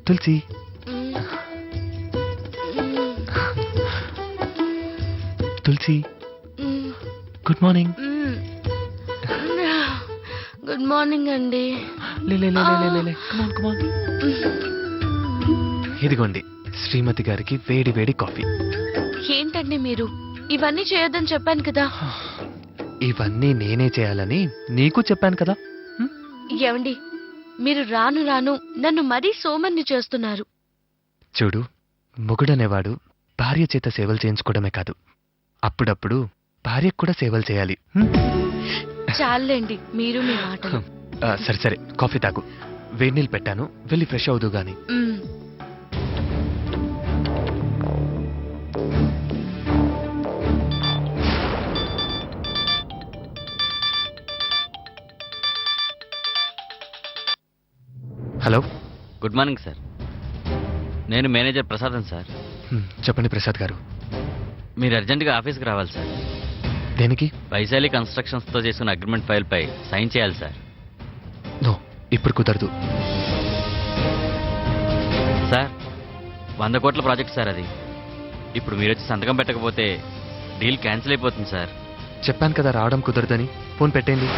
తులసి తులసి good morning. Good morning అండి. ఇదిగోండి శ్రీమతి గారికి వేడి వేడి కాఫీ. ఏంటండి మీరు ఇవన్నీ చేయొద్దని చెప్పాను కదా. ఇవన్నీ నేనే చేయాలని నీకు చెప్పాను కదా. ఏమండి మీరు రాను రాను నన్ను మరీ సోమన్ని చేస్తున్నారు. చూడు, మొగుడనేవాడు భార్య చేత సేవలు చేయించుకోవడమే కాదు, అప్పుడప్పుడు భార్యకు కూడా సేవలు చేయాలి. చాలండి మీరు మీ మాటలు. సరే సరే, కాఫీ తాగు. వేడి నీళ్ళు పెట్టాను, వెళ్ళి ఫ్రెష్ అవుదు గాని. Hello, good morning sir. నేను మేనేజర్ ప్రసాదం సార్. చెప్పండి ప్రసాద్ గారు. మీరు అర్జెంటుగా ఆఫీస్కి రావాలి సార్. దేనికి? వైశాలి కన్స్ట్రక్షన్స్తో చేసుకున్న అగ్రిమెంట్ ఫైల్పై సైన్ చేయాలి సార్. నో, ఇప్పుడు కుదరదు. సార్ 100 కోట్ల ప్రాజెక్ట్ సార్ అది. ఇప్పుడు మీరు వచ్చి సంతకం పెట్టకపోతే డీల్ క్యాన్సిల్ అయిపోతుంది సార్. చెప్పాను కదా రావడం కుదరదని. ఫోన్ పెట్టేయండి.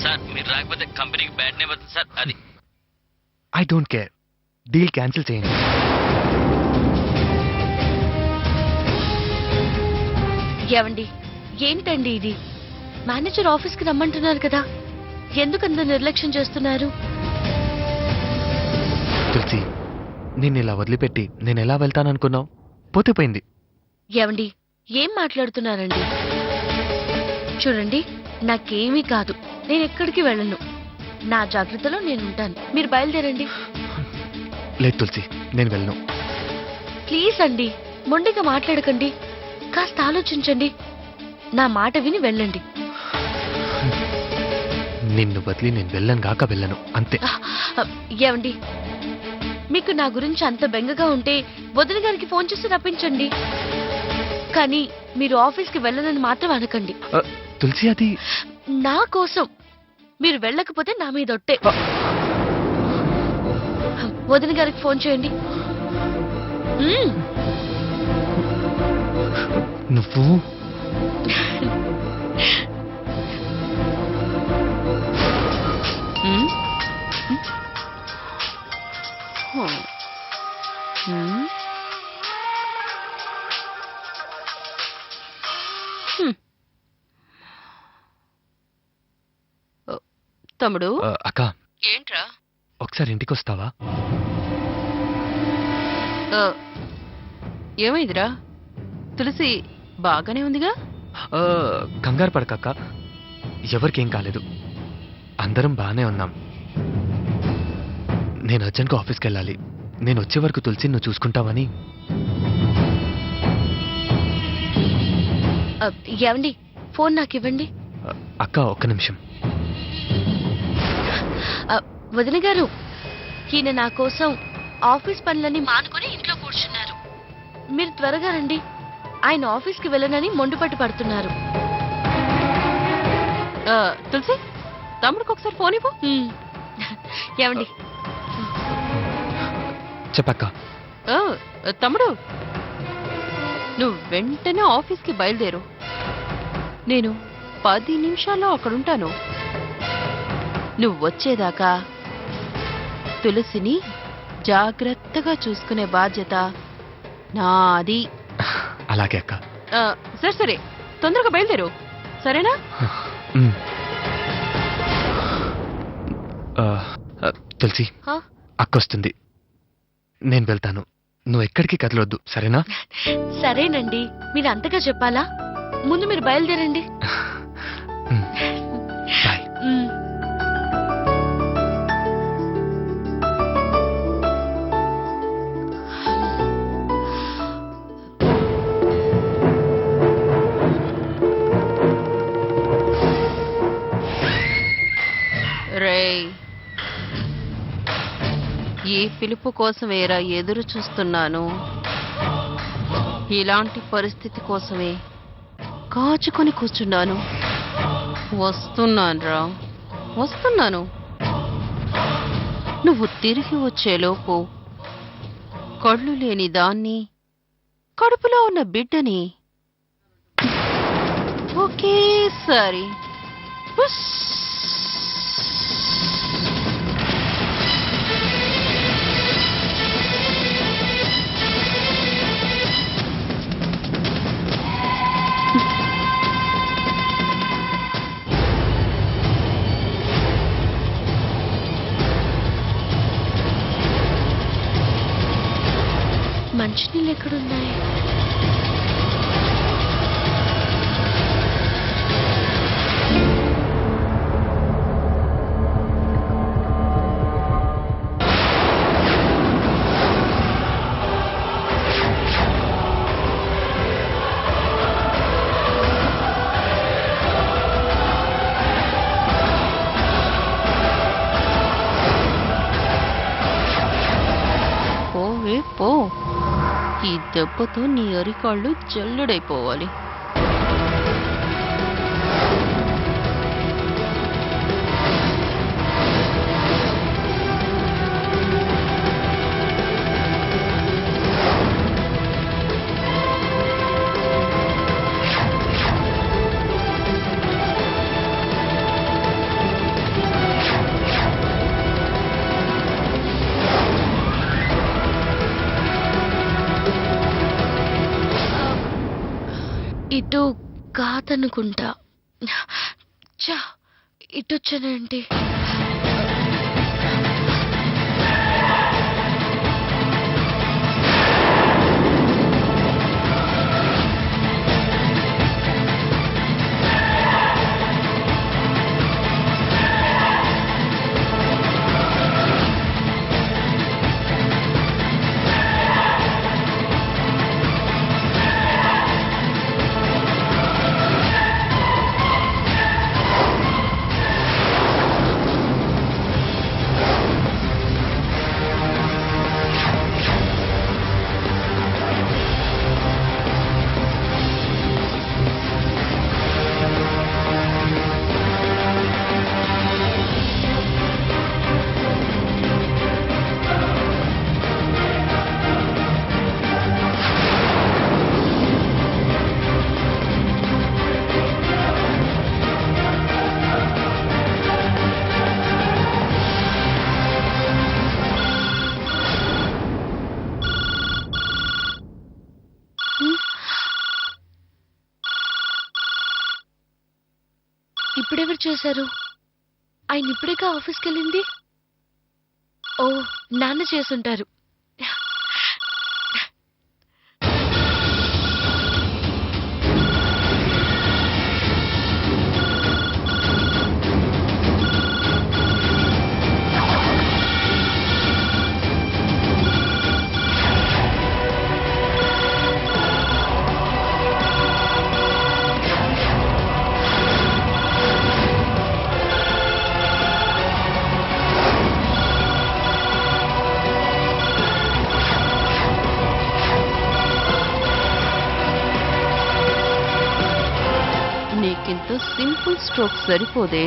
సార్ మీరు రాకపోతే కంపెనీకి బ్యాడ్ నేమ్ అవుతుంది సార్. అది I don't care. Deal cancel చేయండి. ఏవండి ఏంటండి ఇది? మేనేజర్ ఆఫీస్కి రమ్మంటున్నారు కదా, ఎందుకంత నిర్లక్ష్యం చేస్తున్నారు? తులసి, నిన్ను ఇలా వదిలిపెట్టి నేను ఎలా వెళ్తాననుకున్నావు? పోతే పోయింది. ఏవండి ఏం మాట్లాడుతున్నారండి? చూడండి, నాకేమీ కాదు, నేను ఎక్కడికి వెళ్ళను. నా జాగ్రత్తలో నేను ఉంటాను. మీరు బయలుదేరండి. లేదు తులసి, నేను వెళ్ళను. ప్లీజ్ అండి, మొండిగా మాట్లాడకండి. కాస్త ఆలోచించండి. నా మాట విని వెళ్ళండి. నిన్ను వదిలి నేను వెళ్ళను గాక వెళ్ళను, అంతే. ఏవండి మీకు నా గురించి అంత బెంగగా ఉంటే వదిన గారికి ఫోన్ చేసి రప్పించండి. కానీ మీరు ఆఫీస్కి వెళ్ళనని మాత్రం అనకండి. తులసి, అది నా కోసం. మీరు వెళ్ళకపోతే నా మీద ఒట్టే. వదిన గారికి ఫోన్ చేయండి. నువ్వు తమ్ముడు. అక్క, ఏంట్రా? ఒకసారి ఇంటికి వస్తావా? ఏమైందిరా? తులసి బాగానే ఉందిగా? కంగారు పడకక్క, ఎవరికేం కాలేదు. అందరం బాగానే ఉన్నాం. నేను అర్జెంట్గా ఆఫీస్కి వెళ్ళాలి. నేను వచ్చే వరకు తులసి నువ్వు చూసుకుంటావని. ఏవండి ఫోన్ నాకు ఇవ్వండి. అక్క, ఒక్క నిమిషం. వదిన గారు, ఈయన నా కోసం ఆఫీస్ పనులన్నీ మానుకొని ఇంట్లో కూర్చున్నారు. మీరు త్వరగా రండి. ఆయన ఆఫీస్కి వెళ్ళనని మొండిపట్టు పడుతున్నారు. తులసి, తమ్ముడికి ఒకసారి ఫోన్ ఇవ్వు. ఏమండి? చెప్పక్క. తమ్ముడు, నువ్వు వెంటనే ఆఫీస్కి బయలుదేరు. నేను 10 నిమిషాల్లో అక్కడుంటాను. నువ్వు వచ్చేదాకా తులసిని జాగ్రత్తగా చూసుకునే బాధ్యత నాది. అలాగే అక్క. సరే సరే, తొందరగా బయలుదేరు, సరేనా? తులసి, అక్క వస్తుంది. నేను వెళ్తాను. నువ్వు ఎక్కడికి కదలొద్దు, సరేనా? సరేనండి, మీరు అంతగా చెప్పాలా? ముందు మీరు బయలుదేరండి. బాయ్. రేయ్, ఈ పిలుపు కోసమేరా ఎదురు చూస్తున్నాను. ఇలాంటి పరిస్థితి కోసమే కాచుకొని కూర్చున్నాను. వస్తున్నాను రా, వస్తున్నాను. నువ్వు తిరిగి వచ్చేలోపు కళ్ళు లేని దాన్ని, కడుపులో ఉన్న బిడ్డని ఒకేసారి ఉస్ మంచినీళ్ళు ఎక్కడున్నాయి? పోవే పో, ఈ దెబ్బతో నీ అరికాళ్ళు జల్లుడైపోవాలి. ఇటు కాదనుకుంటా. చా, ఇటొచ్చానండి. ఇప్పుడెవరు చేశారు? ఆయన ఇప్పుడేగా ఆఫీస్కి వెళ్ళింది. ఓ, నాన్న చేసుంటారు. నీకింత సింపుల్ స్ట్రోక్ సరిపోదే.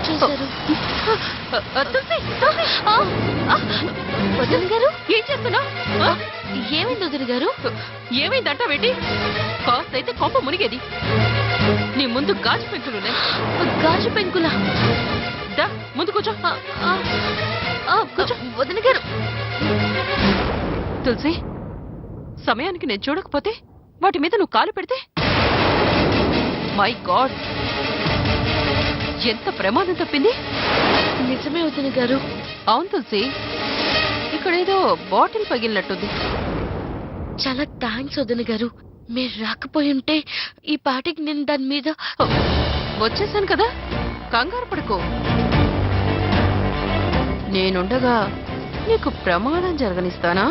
చేశారు. వదిన గారు, ఏం చేస్తున్నావు? ఏమైంది వదిన గారు? ఏమైందంట వేటి? కాస్త అయితే కొంప మునిగేది. నీ ముందు గాజు పెంకులున్నాయి. గాజు పెంకులా? దా ముందు కూర్చో. కూర్చో. వదిన గారు, తులసి, సమయానికి నేను చూడకపోతే వాటి మీద నువ్వు కాలు పెడితే, మై గాడ్, ఎంత ప్రమాదం తప్పింది. నిజమే వదిన గారు. అవును తులసి, ఇక్కడేదో బాటిల్ పగిలినట్టుంది. చాలా థ్యాంక్స్ వదిన గారు. మీరు రాకపోయి ఉంటే ఈ పాటికి నేను దాని మీద. వచ్చేసాను కదా, కంగారు పడుకో. నేనుండగా నీకు ప్రమాదం జరగనిస్తానా?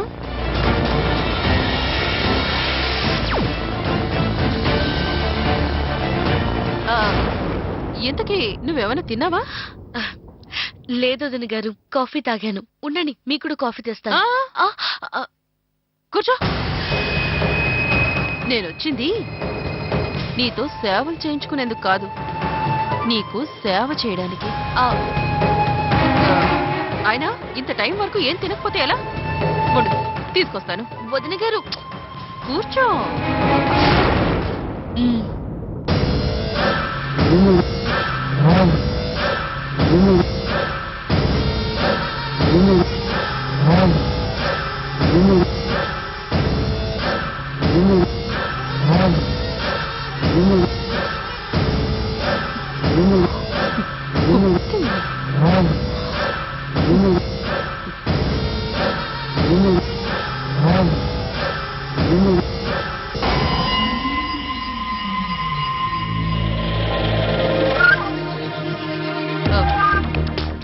ఇంతకీ నువ్వేమైనా తిన్నావా? లేదు వదిన గారు, కాఫీ తాగాను. ఉండండి, మీకు కూడా కాఫీ తెస్తాను. ఆ, ఆ, కూర్చో. నేనొచ్చింది నీతో సేవలు చేయించుకునేందుకు కాదు, నీకు సేవ చేయడానికి. ఆ, అయినా ఇంత టైం వరకు ఏం తినకపోతే ఎలా? ఉండు, తీసుకొస్తాను. వదిన గారు. కూర్చో. మ్,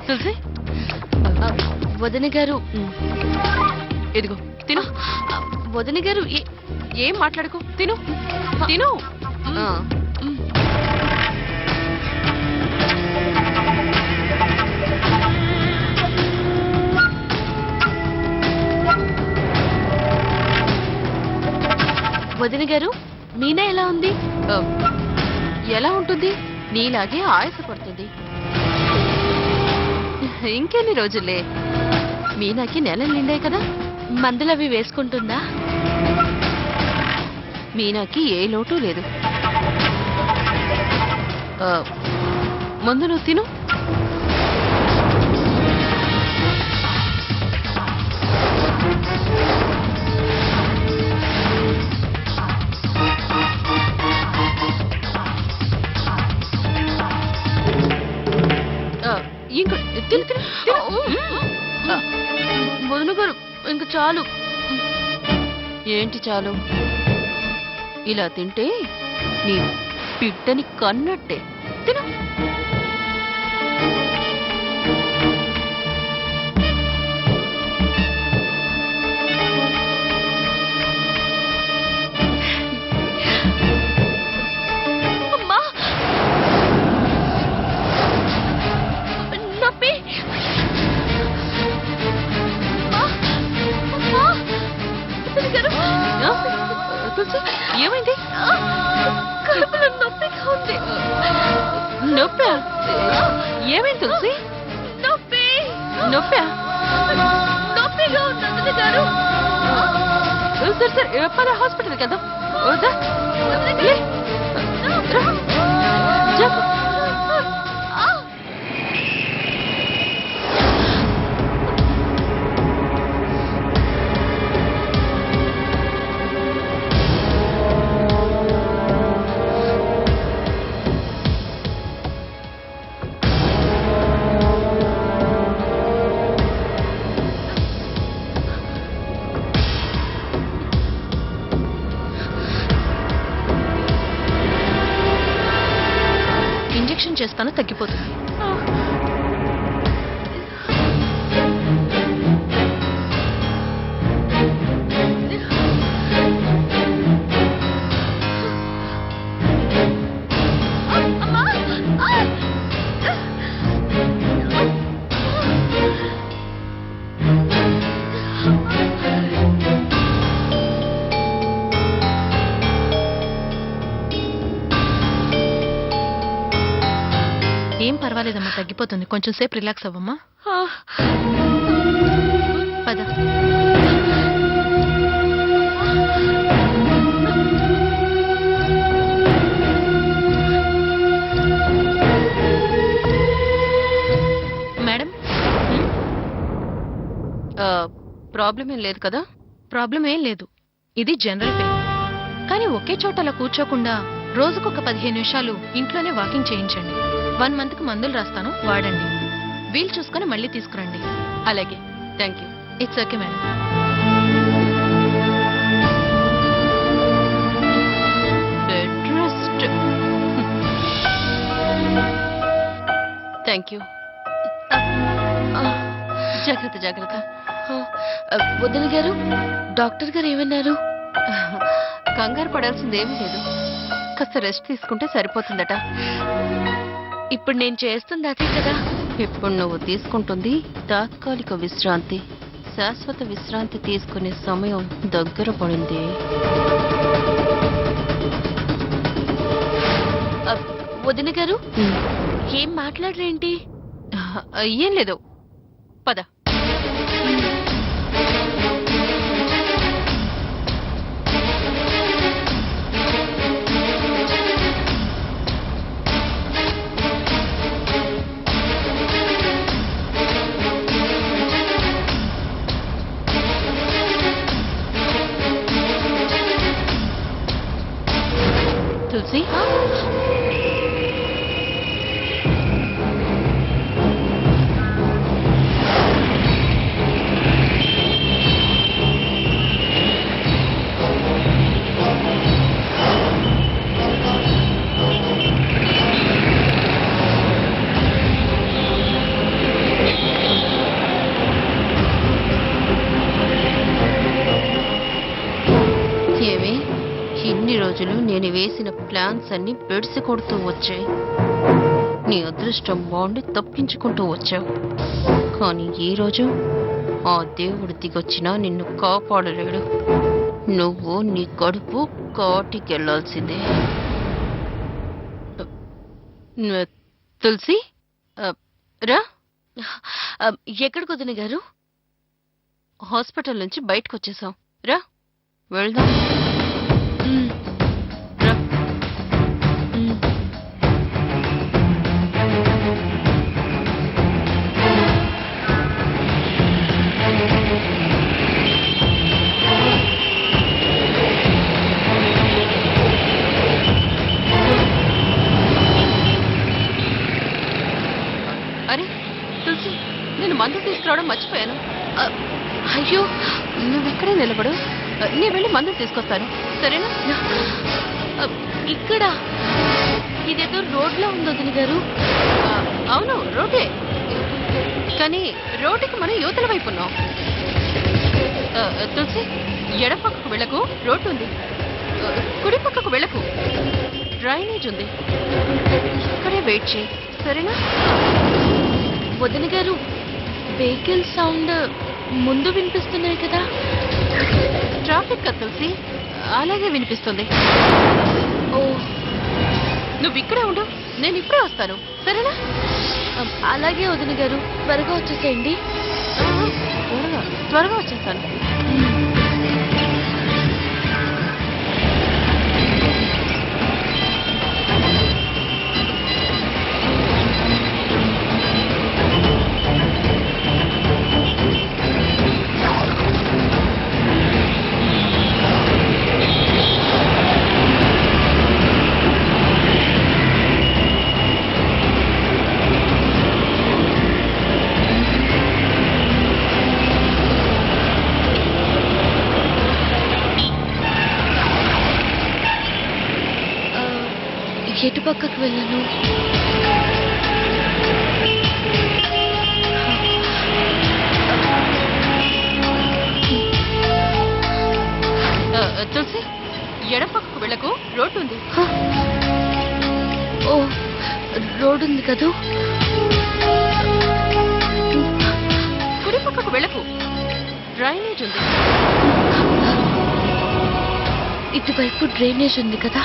తులసి, ఆ, వదిన గారు. ఇదిగో తిను. ఆ, వదిన గారు ఏం మాట్లాడుకో, తిను తిను. ఆ. మ్, వదిన గారు, మీనా ఎలా ఉంది? ఆ, ఎలా ఉంటుంది? నీలాగే ఆయాసపడుతుంది. ఇంకెన్ని రోజులే, మీనాకి నెలలు నిండాయి కదా. మందులు అవి వేసుకుంటుందా? మీనాకి ఏ లోటు లేదు. ఆ, ముందు నువ్వు తిను. ఆ, ఇంకో తిను తిను తిను. ఆ, వదిన గారు, ఇంక చాలు. ఏంటి చాలు? ఇలా తింటే నీ బిడ్డని కన్నట్టే. తిను. అమ్మా, నొప్పి. అమ్మా, అమ్మా, వదిన గారు. ఆ, తులసి, ఏమైంది? కడుపులో నొప్పిగా ఉంది. నొప్పా? ఏమైంది తులసి? నొప్పి. నొప్పా? నొప్పిగా ఉంది వదిన గారు. సరే సరే, పద హాస్పిటల్కి వెళ్దాం. వద్దా? లే. రా. చెప్పు. ఇంజెక్షన్ చేస్తాను, తగ్గిపోతుంది. ఏం పర్వాలేదమ్మా, తగ్గిపోతుంది. కొంచెం సేపు రిలాక్స్ అవ్వమ్మా. పద. మేడం, ప్రాబ్లం ఏం లేదు కదా? ప్రాబ్లం ఏం లేదు. ఇది జనరల్ పెయిన్. కానీ ఒకే చోట అలా కూర్చోకుండా రోజుకొక 15 నిమిషాలు ఇంట్లోనే వాకింగ్ చేయించండి. 1 మంత్కి మందులు రాస్తాను, వాడండి. వీలు చూసుకొని మళ్ళీ తీసుకురండి. అలాగే, thank you. It's okay madam. Bed rest. Thank you. జాగ్రత్త జాగ్రత్త. వదిన గారు, డాక్టర్ గారు ఏమన్నారు? కంగారు పడాల్సింది ఏమీ లేదు, కాస్త రెస్ట్ తీసుకుంటే సరిపోతుందట. ఇప్పుడు నేను చేస్తుంది అదే కదా. ఇప్పుడు నువ్వు తీసుకుంటుంది తాత్కాలిక విశ్రాంతి. శాశ్వత విశ్రాంతి తీసుకునే సమయం దగ్గర పడింది. వదిన గారు ఏం మాట్లాడరేంటి? ఏం లేదు, పద. తులసి, ఏమి ఇన్ని రోజులు నేను వేసిన ప్లాన్స్ అన్ని బెడిసి కొడుతూ వచ్చాయి. నీ అదృష్టం బాగుండి తప్పించుకుంటూ వచ్చావు. కానీ ఈ రోజు ఆ దేవుడు దిగొచ్చినా నిన్ను కాపాడలేడు. నువ్వు నీ కడుపు కాటికెళ్లాల్సిందే. తులసి, రా. ఎక్కడికి వదిన గారు? హాస్పిటల్ నుంచి బయటకు వచ్చేసాం. రా వెళ్దాం. రా. అరే తులసి, నేను మందు తీసుకురావడం మర్చిపోయాను. అయ్యో, నువ్వు ఇక్కడే నిలబడు, నేను వెళ్ళి మందులు తీసుకొస్తాను, సరేనా? ఇక్కడ ఇదేదో రోడ్లో ఉంది వదిన గారు. అవును, రోడ్డే. కానీ రోడ్డుకి మనం యువతల వైపు ఉన్నాం. తులసి, ఎడం పక్కకు వెళ్ళకు, రోడ్డు ఉంది. కుడి పక్కకు వెళ్ళకు, డ్రైనేజ్ ఉంది. ఇక్కడే వెయిట్ చేయి, సరేనా? వదిన గారు, వెహికల్ సౌండ్ ముందు వినిపిస్తున్నాయి కదా. ట్రాఫిక్ కదా తులసి, అలాగే వినిపిస్తుంది. ఓ, నువ్వు ఇక్కడే ఉండు, నేను ఇప్పుడే వస్తాను, సరేనా? అలాగే వదిన గారు, త్వరగా వచ్చేసేయండి. త్వరగా వచ్చేస్తాను. ఎటు పక్కకు వెళ్ళను? తులసి, ఎడం పక్కకు వెళ్ళకు, రోడ్డు ఉంది. ఓ, రోడ్ ఉంది కదూ. కుడి పక్కకు వెళ్ళకు, డ్రైనేజ్ ఉంది. ఇటువైపు డ్రైనేజ్ ఉంది కదా.